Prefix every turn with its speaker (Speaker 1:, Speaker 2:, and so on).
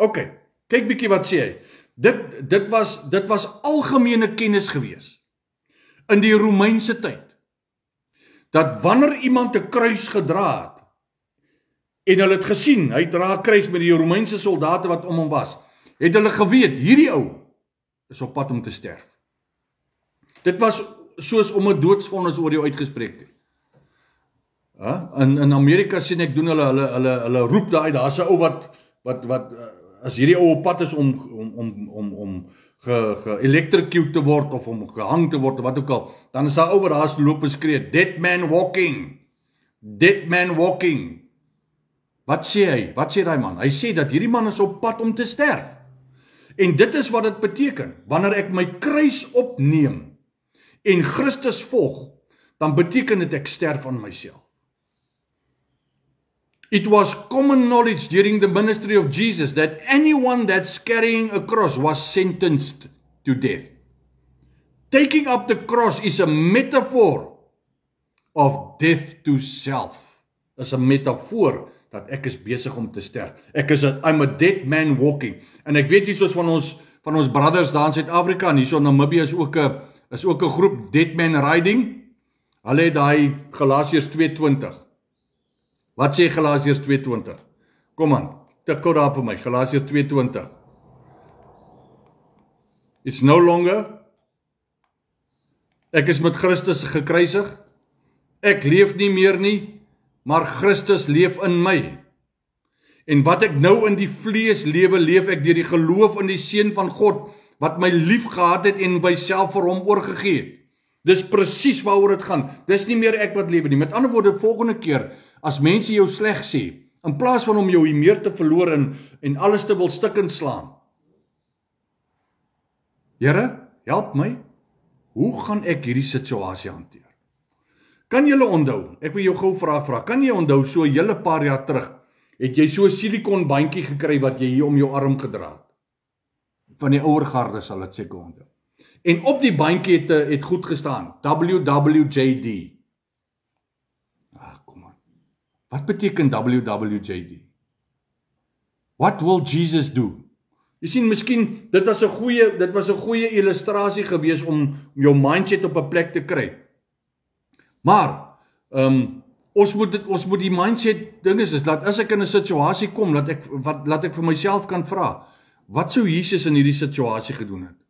Speaker 1: Ok, kyk bietjie wat sê hy. Dit was algemene kennis gewees in die Romeinse tyd, dat wanneer iemand 'n kruis gedra het, en hulle het gesien, hy dra 'n kruis met die Romeinse soldate wat om hom was, het hulle geweet, hierdie ou is op pad om te sterf. Dit was soos om 'n doodsvonnis oor jou uitgespreek te. In Amerika sien ek doen hulle roep daai, daar's 'n ou wat as hierdie ou op pad is om ge-electrocute te word of om gehang te word of wat ook al, dan is daar ou wat daar loop en skree, dead man walking, dead man walking. Wat sê hy? Wat sê daai man? Hy sê dat hierdie man is op pad om te sterf. En dit is wat dit beteken. Wanneer ek my kruis opneem en Christus volg, dan beteken dit ek sterf aan myself. It was common knowledge during the ministry of Jesus that anyone that's carrying a cross was sentenced to death. Taking up the cross is a metaphor of death to self. Is 'n metafoor dat ek is besig om te sterf. I'm a dead man walking. En ek weet hier soos van ons brothers daar in Suid-Afrika en hier so in Namibië is ook 'n groep dead man riding. Hulle het daai Galasiërs 2:20. Wat sê Galasiërs 2:20? Kom aan, tik gou daar vir my, Galasiërs 2:20. It's no longer, ek is met Christus gekruisig, ek leef nie meer nie, maar Christus leef in my. En wat ek nou in die vlees lewe, leef ek deur die geloof in die Seun van God, wat my lief gehad het en myself vir hom oorgegee het. Dis presies waaroor dit gaan. Dis nie meer ek wat lewe nie. Met ander woorde, volgende keer, as mense jou sleg sê, in plaas van om jou meer te verloor en alles te wil stik en slaan. Here, help my, hoe gaan ek hierdie situasie hanteer? Kan julle onthou, ek wil jou gou vra, kan jy onthou so 'n hele paar jaar terug, het jy so 'n silikon bandjie gekry wat jy hier om jou arm gedra het? Van die ouer garde sal dit seker onthou. En op die bandjie het goed gestaan, WWJD. Kom aan. Wat beteken WWJD? What will Jesus do? Jy sien, miskien, dit was 'n goeie illustrasie gewees om jou mindset op 'n plek te kry. Maar, ons moet die mindset ding is dat as ek in 'n situasie kom, laat ek vir myself kan vra, wat sou Jesus in hierdie situasie gedoen het?